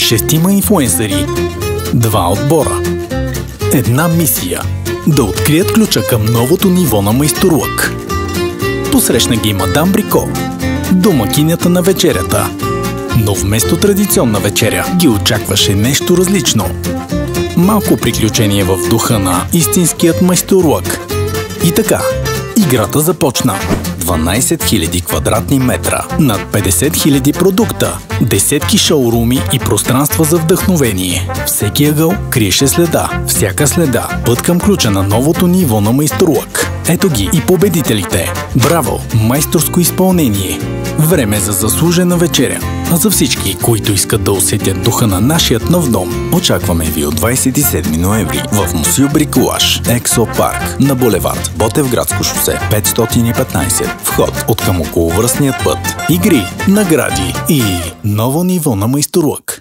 6 инфлуенсъри, 2 отбора. Една мисия – да открият ключа към новото ниво на майсторлък. Посрещна ги мадам Брико, домакинята на вечерята. Но вместо традиционна вечеря ги очакваше нещо различно. Малко приключение в духа на истинският майсторлък. И така, играта започна. 12 000 квадратни метра, над 50 000 продукта, десетки шоуруми и пространства за вдъхновение. Всеки ъгъл криеше следа, всяка следа път към ключа на новото ниво на майсторлък. Ето ги и победителите. Браво! Майсторско изпълнение! Време за заслужена вечеря. А за всички, които искат да усетят духа на нашият нов дом, очакваме ви от 27 ноември в Мусю Бриколаж, Ексо Парк, на булевард Ботевградско шосе 515. Вход от към околовръстният път. Игри, награди и ново ниво на майсторлък.